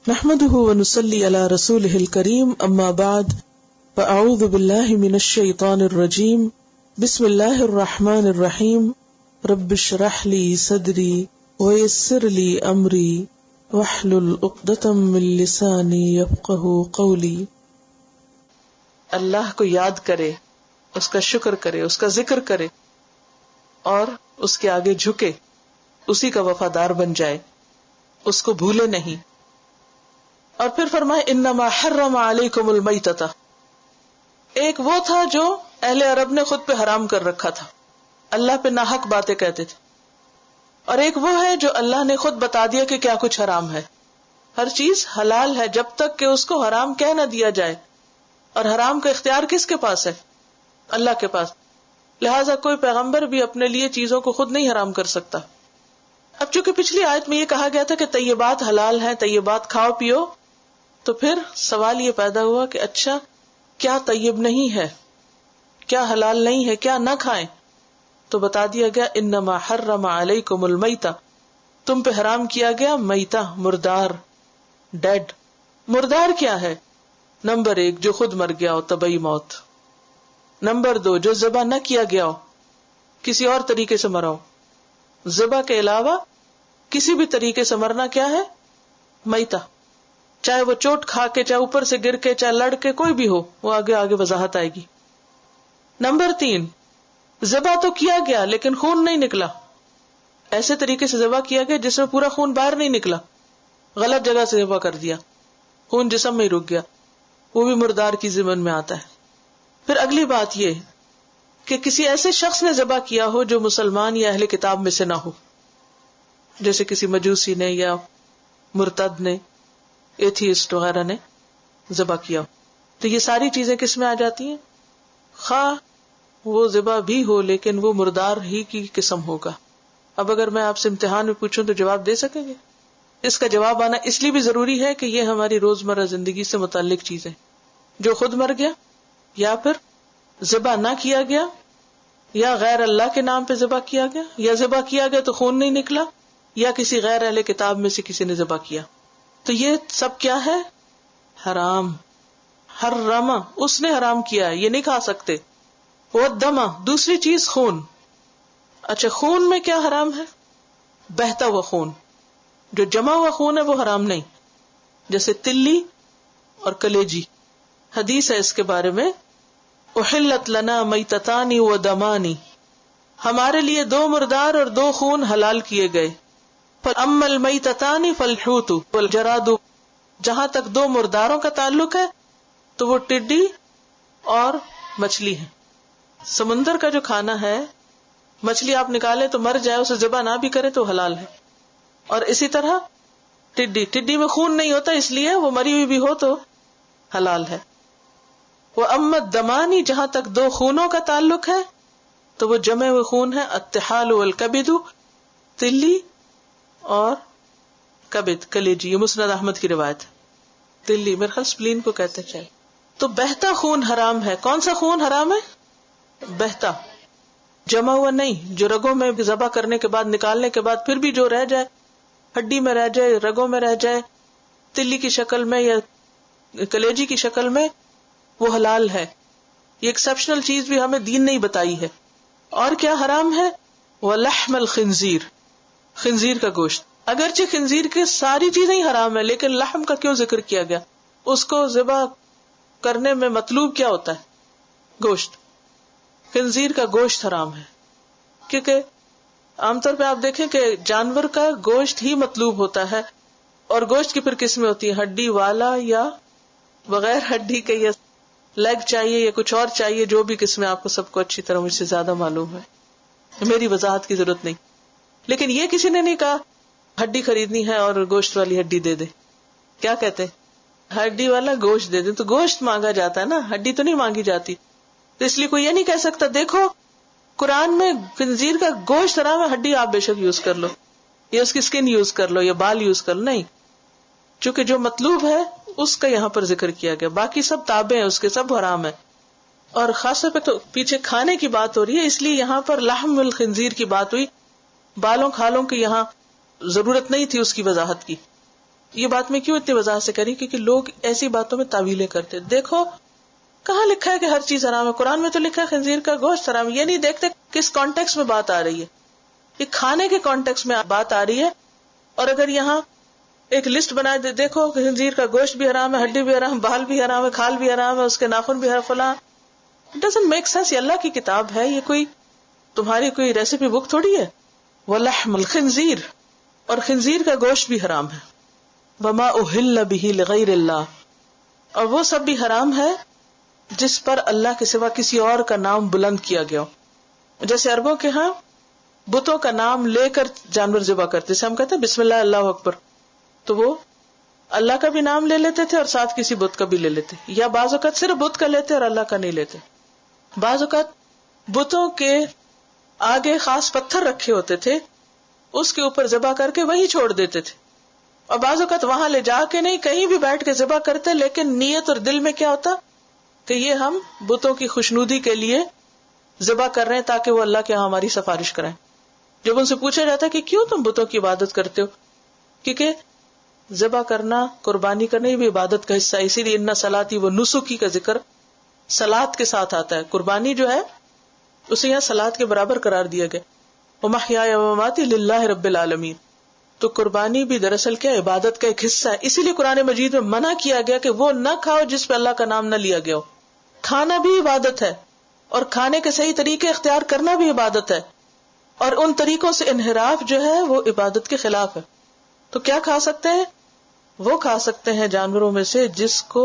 نحمده ونصلي على رسوله الكريم اما بعد فاعوذ بالله من الشيطان الرجيم بسم الله الرحمن الرحيم رب اشرح لي صدري ويسر لي امري واحلل عقدة من لساني يفقهوا قولي. اللہ کو یاد کرے، اس کا شکر کرے، اس کا ذکر کرے اور اس کے آگے جھکے، اسی کا وفادار بن جائے، اس کو بھولے نہیں. اور پھر فرمائے انما حرم علیکم المیتۃ، ایک وہ تھا جو اہل عرب نے خود پہ حرام کر رکھا تھا، اللہ پہ ناحق باتیں کہتے تھے، اور ایک وہ ہے جو اللہ نے خود بتا دیا کہ کیا کچھ حرام ہے. ہر چیز حلال ہے جب تک کہ اس کو حرام کہہ نہ دیا جائے، اور حرام کا اختیار کس کے پاس ہے؟ اللہ کے پاس. لہٰذا کوئی پیغمبر بھی اپنے لیے چیزوں کو خود نہیں حرام کر سکتا. اب چونکہ پچھلی آیت میں یہ کہا گیا تھا کہ طیبات حلال ہیں، طیبات کھاؤ پیو، تو پھر سوال یہ پیدا ہوا کہ اچھا کیا طیب نہیں ہے، کیا حلال نہیں ہے، کیا نہ کھائیں؟ تو بتا دیا گیا انما حرم علیکم المیتۃ، تم پہ حرام کیا گیا میتہ، مردار، ڈیڈ. مردار کیا ہے؟ نمبر 1 جو خود مر گیا ہو، طبعی موت. نمبر 2 جو ذبح نہ کیا گیا ہو، کسی اور طریقے سے مرا ہو. ذبح کے علاوہ کسی بھی طریقے سے مرنا کیا ہے؟ میتہ. چاہے وہ چوٹ کھا کے، چاہے اوپر سے گر کے، چاہے لڑ کے، کوئی بھی ہو، وہ آگے وضاحت آئے گی. نمبر 3 ذبح تو کیا گیا لیکن خون نہیں نکلا، ایسے طریقے سے ذبح کیا گیا جس میں پورا خون باہر نہیں نکلا، غلط جگہ سے ذبح کر دیا، خون جسم میں ہی رک گیا، وہ بھی مردار کی ضمن میں آتا ہے. پھر اگلی بات یہ کہ کسی ایسے شخص نے ذبح کیا ہو جو مسلمان یا اہل کتاب میں سے نہ ہو، جیسے کسی مجوسی نے یا مرتد نے، ایتھیسٹ وغیرہ نے ذبح کیا، تو یہ ساری چیزیں کس میں آ جاتی ہیں؟ خواہ وہ ذبح بھی ہو لیکن وہ مردار ہی کی قسم ہوگا. اب اگر میں آپ سے امتحان میں پوچھوں تو جواب دے سکیں گے؟ اس کا جواب آنا اس لیے بھی ضروری ہے کہ یہ ہماری روزمرہ زندگی سے متعلق چیزیں، جو خود مر گیا یا پھر ذبح نہ کیا گیا یا غیر اللہ کے نام پہ ذبح کیا گیا یا ذبح کیا گیا تو خون نہیں نکلا یا کسی غیر اہل کتاب میں سے کسی نے ذبح کیا، تو یہ سب کیا ہے؟ حرام. حرم، اس نے حرام کیا ہے، یہ نہیں کھا سکتے. والدم، دوسری چیز خون. اچھا خون میں کیا حرام ہے؟ بہتا ہوا خون، جو جمع ہوا خون ہے وہ حرام نہیں، جیسے تلی اور کلیجی. حدیث ہے اس کے بارے میں، احلت لنا میتتان ودمان، ہمارے لیے 2 مردار اور 2 خون حلال کیے گئے. فَأَمَّا الْمَيْتَتَانِ فَالْحُوتُ وَالْجَرَادُ، جہاں تک 2 مرداروں کا تعلق ہے تو وہ ٹڈی اور مچھلی ہے. سمندر کا جو کھانا ہے، مچھلی آپ نکالے تو مر جائے، اسے ذبح نہ بھی کرے تو حلال ہے. اور اسی طرح ٹڈی میں خون نہیں ہوتا، اس لیے وہ مری ہوئی بھی ہو تو حلال ہے. وَأَمَّا الدَّمَانِ، جہاں تک 2 خونوں کا تعلق ہے تو وہ جمع ہوئے خون ہے، الطحال والکبد، تلی اور کبد، کلیجی. یہ مسند احمد کی روایت ہے. تلی میرے خیال سپلین کو کہتے ہیں. تو بہتا خون حرام ہے. کون سا خون حرام ہے؟ بہتا، جمع ہوا نہیں، جو رگوں میں ذبح کرنے کے بعد، نکالنے کے بعد پھر بھی جو رہ جائے، ہڈی میں رہ جائے، رگوں میں رہ جائے، تلی کی شکل میں یا کلیجی کی شکل میں، وہ حلال ہے. یہ ایکسپشنل چیز بھی ہمیں دین نہیں بتائی ہے. اور کیا حرام ہے؟ وَلَحْمَ الْخِنزِيرِ، خنزیر کا گوشت. اگرچہ خنزیر کی ساری چیزیں ہی حرام ہے لیکن لحم کا کیوں ذکر کیا گیا؟ اس کو ذبح کرنے میں مطلوب کیا ہوتا ہے؟ گوشت. خنزیر کا گوشت حرام ہے کیونکہ عام طور پہ آپ دیکھیں کہ جانور کا گوشت ہی مطلوب ہوتا ہے، اور گوشت کی پھر قسمیں ہوتی ہیں، ہڈی والا یا بغیر ہڈی کے، یا لیگ چاہیے یا کچھ اور چاہیے. جو بھی قسمیں آپ کو سب کو اچھی طرح مجھ سے زیادہ معلوم ہے، میری وضاحت کی ضرورت نہیں. لیکن یہ کسی نے نہیں کہا ہڈی خریدنی ہے اور گوشت والی ہڈی دے دے. کیا کہتے ہیں؟ ہڈی والا گوشت دے دیں. تو گوشت مانگا جاتا ہے نا، ہڈی تو نہیں مانگی جاتی. تو اس لیے کوئی یہ نہیں کہہ سکتا دیکھو قرآن میں خنزیر کا گوشت حرام ہے، ہڈی آپ بے شک یوز کر لو یا اس کی سکن یوز کر لو یا بال یوز کر لو. نہیں، چونکہ جو مطلوب ہے اس کا یہاں پر ذکر کیا گیا، باقی سب تابع ہیں اس کے، سب حرام ہے. اور خاص طور پہ تو پیچھے کھانے کی بات ہو رہی ہے، اس لیے یہاں پر لحم الخنزیر کی بات ہوئی. بالوں کھالوں کی یہاں ضرورت نہیں تھی اس کی وضاحت کی. یہ بات میں کیوں اتنی وضاحت سے کری؟ کیونکہ لوگ ایسی باتوں میں تعویلیں کرتے. دیکھو کہاں لکھا ہے کہ ہر چیز حرام ہے؟ قرآن میں تو لکھا ہے خنزیر کا گوشت حرام. یہ نہیں دیکھتے کس کانٹیکس میں بات آ رہی ہے. یہ کھانے کے کانٹیکس میں بات آ رہی ہے. اور اگر یہاں ایک لسٹ بنائے دے, دیکھو خنزیر کا گوشت بھی حرام ہے, ہڈی بھی حرام, بال بھی حرام ہے, کھال بھی حرام ہے, اس کے ناخن بھی حرام, فلاں. It doesn't make sense. یہ اللہ کی کتاب ہے, یہ کوئی تمہاری کوئی ریسیپی بک تھوڑی ہے. وَلَحْمُ الْخِنزِيرِ, اور خنزیر کا گوشت بھی حرام ہے. وَمَا أُهِلَّ بِهِ لِغَيْرِ اللَّهِ, اور وہ سب بھی حرام ہے جس پر اللہ کے سوا کسی اور کا نام بلند کیا گیا ہو. جیسے عربوں کے ہاں بتوں کا نام لے کر جانور ذبح کرتے, جیسے ہم کہتے ہیں بسم اللہ اللہ اکبر, تو وہ اللہ کا بھی نام لے لیتے تھے اور ساتھ کسی بت کا بھی لے لیتے, یا بعض اوقات صرف بت کا لیتے اور اللہ کا نہیں لیتے. بعض اوقات بتوں کے آگے خاص پتھر رکھے ہوتے تھے, اس کے اوپر ذبح کر کے وہیں چھوڑ دیتے تھے. اور بعض اوقات وہاں لے جا کے نہیں, کہیں بھی بیٹھ کے ذبح کرتے, لیکن نیت اور دل میں کیا ہوتا کہ یہ ہم بتوں کی خوشنودی کے لیے ذبح کر رہے ہیں تاکہ وہ اللہ کے یہاں ہماری سفارش کریں. جب ان سے پوچھا جاتا کہ کیوں تم بتوں کی عبادت کرتے ہو, کیونکہ ذبح کرنا, قربانی کرنا, یہ بھی عبادت کا حصہ ہے. اسی لیے ان صلاتی و نسکی کا ذکر صلات کے ساتھ آتا ہے. قربانی جو ہے اسے یہاں صلات کے برابر قرار دیا گیا. وَمَحْيَايَ وَمَمَاتِي لِلَّهِ رَبِّ الْعَالَمِينَ, تو قربانی بھی دراصل کیا عبادت کا ایک حصہ ہے. اسی لیے قرآن مجید میں منع کیا گیا کہ وہ نہ کھاؤ جس پہ اللہ کا نام نہ لیا گیا ہو. کھانا بھی عبادت ہے, اور کھانے کے صحیح طریقے اختیار کرنا بھی عبادت ہے, اور ان طریقوں سے انحراف جو ہے وہ عبادت کے خلاف ہے. تو کیا کھا سکتے ہیں؟ وہ کھا سکتے ہیں جانوروں میں سے جس کو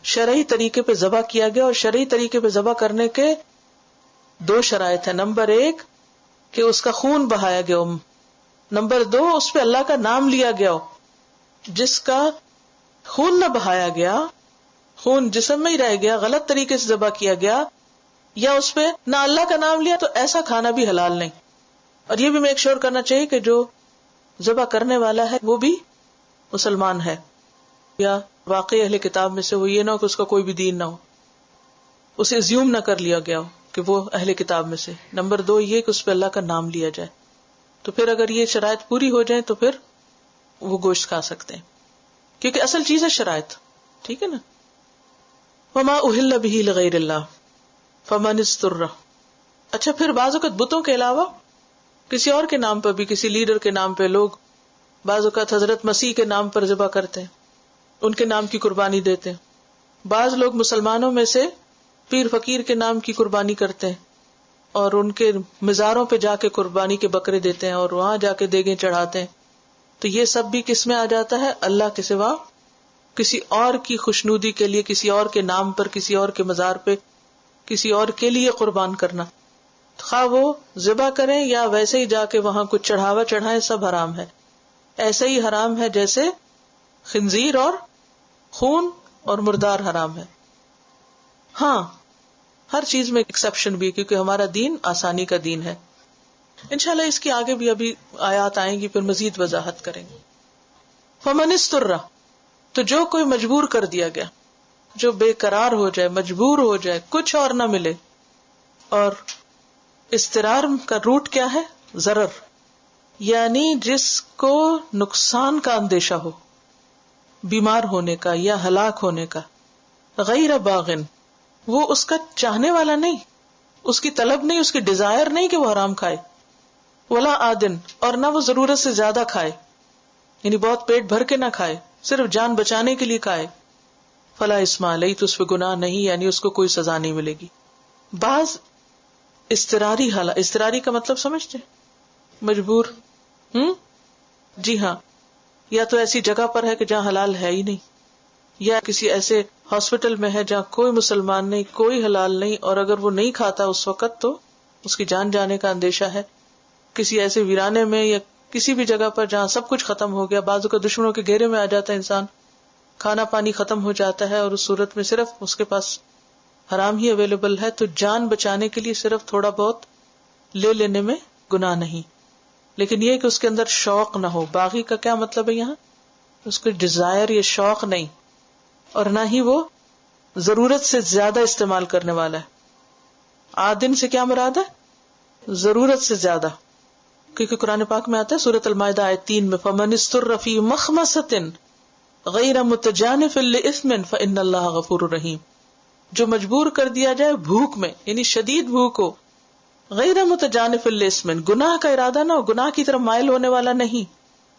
شرعی طریقے پہ ذبح کیا گیا, اور شرعی طریقے پہ ذبح کرنے کے 2 شرائط ہیں. نمبر 1 کہ اس کا خون بہایا گیا ہو. نمبر 2 اس پہ اللہ کا نام لیا گیا ہو. جس کا خون نہ بہایا گیا, خون جسم میں ہی رہ گیا, غلط طریقے سے ذبح کیا گیا, یا اس پہ نہ اللہ کا نام لیا, تو ایسا کھانا بھی حلال نہیں. اور یہ بھی میک شور کرنا چاہیے کہ جو ذبح کرنے والا ہے وہ بھی مسلمان ہے, یا واقعی اہل کتاب میں سے. وہ یہ نہ ہو کہ اس کا کوئی بھی دین نہ ہو, اسے زیوم نہ کر لیا گیا ہو کہ وہ اہل کتاب میں سے. نمبر 2 یہ کہ اس پہ اللہ کا نام لیا جائے. تو پھر اگر یہ شرائط پوری ہو جائیں تو پھر وہ گوشت کھا سکتے ہیں, کیونکہ اصل چیز ہے شرائط. ٹھیک ہے نا. وما اہل بہ لغیر اللہ فمن اضطر. اچھا, پھر بعض اوقات بتوں کے علاوہ کسی اور کے نام پر بھی, کسی لیڈر کے نام پہ لوگ بعض اوقات حضرت مسیح کے نام پر ذبح کرتے ہیں, ان کے نام کی قربانی دیتے ہیں. بعض لوگ مسلمانوں میں سے پیر فقیر کے نام کی قربانی کرتے ہیں, اور ان کے مزاروں پہ جا کے قربانی کے بکرے دیتے ہیں, اور وہاں جا کے دیگیں چڑھاتے ہیں. تو یہ سب بھی کس میں آ جاتا ہے؟ اللہ کے سوا کسی اور کی خوشنودی کے لیے, کسی اور کے نام پر, کسی اور کے مزار پہ, کسی اور کے لیے قربان کرنا. خواہ وہ ذبح کریں یا ویسے ہی جا کے وہاں کچھ چڑھاوا چڑھائیں, سب حرام ہے. ایسے ہی حرام ہے جیسے خنزیر اور خون اور مردار حرام ہے. ہاں, ہر چیز میں ایکسیپشن بھی, کیونکہ ہمارا دین آسانی کا دین ہے. انشاءاللہ اس کی آگے بھی ابھی آیات آئیں گی, پھر مزید وضاحت کریں گے. فمن اضطر, تو جو کوئی مجبور کر دیا گیا, جو بے قرار ہو جائے, مجبور ہو جائے, کچھ اور نہ ملے. اور اضطرار کا روٹ کیا ہے؟ ضرر, یعنی جس کو نقصان کا اندیشہ ہو, بیمار ہونے کا یا ہلاک ہونے کا. غیر باغن, وہ اس کا چاہنے والا نہیں, اس کی طلب نہیں, اس کی ڈیزائر نہیں کہ وہ حرام کھائے. ولا آدن, اور نہ وہ ضرورت سے زیادہ کھائے, یعنی بہت پیٹ بھر کے نہ کھائے, صرف جان بچانے کے لیے کھائے. فلا اسم علیہ, تو اس پہ گناہ نہیں, یعنی اس کو کوئی سزا نہیں ملے گی. بعض اضطراری حالات, اضطراری کا مطلب سمجھتے, مجبور. جی ہاں, یا تو ایسی جگہ پر ہے کہ جہاں حلال ہے ہی نہیں, یا کسی ایسے ہاسپٹل میں ہے جہاں کوئی مسلمان نہیں, کوئی حلال نہیں, اور اگر وہ نہیں کھاتا اس وقت تو اس کی جان جانے کا اندیشہ ہے. کسی ایسے ویرانے میں یا کسی بھی جگہ پر جہاں سب کچھ ختم ہو گیا, بعضوں کا دشمنوں کے گھیرے میں آ جاتا ہے انسان, کھانا پانی ختم ہو جاتا ہے, اور اس صورت میں صرف اس کے پاس حرام ہی اویلیبل ہے, تو جان بچانے کے لیے صرف تھوڑا بہت لے لینے میں گناہ نہیں. لیکن یہ کہ اس کے اندر شوق نہ ہو. باغی کا کیا مطلب ہے یہاں؟ اس کو ڈیزائر یا شوق نہیں, اور نہ ہی وہ ضرورت سے زیادہ استعمال کرنے والا ہے. آدن سے کیا مراد ہے؟ ضرورت سے زیادہ. کیونکہ قرآن پاک میں آتا ہے سورۃ المائدہ آیت 3 میں فَمَنِ اسْتُرَّ فِي مَخْمَصَةٍ غَيْرَ مُتَجَانِفٍ لِإِثْمٍ فَإِنَّ اللَّهَ غَفُورٌ رَحِيمٌ، جو مجبور کر دیا جائے بھوک میں، یعنی شدید بھوک ہو، غیر متجانف لِإِثْمٍ، گناہ کا ارادہ نہ ہو، گناہ کی طرف مائل ہونے والا نہیں،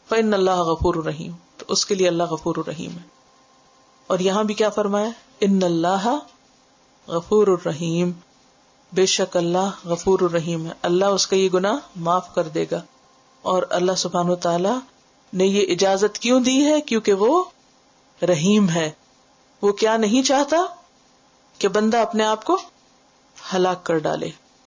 فَإِنَّ اللَّهَ غَفُورٌ رَحِيمٌ، تو اس کے لیے اللہ غفور الرحیم ہے۔ اور یہاں بھی کیا فرمایا؟ ان اللہ غفور الرحیم، بے شک اللہ غفور الرحیم ہے، اللہ اس کا یہ گناہ معاف کر دے گا۔ اور اللہ سبحانہ و تعالی نے یہ اجازت کیوں دی ہے؟ کیونکہ وہ رحیم ہے، وہ کیا نہیں چاہتا کہ بندہ اپنے آپ کو ہلاک کر ڈالے۔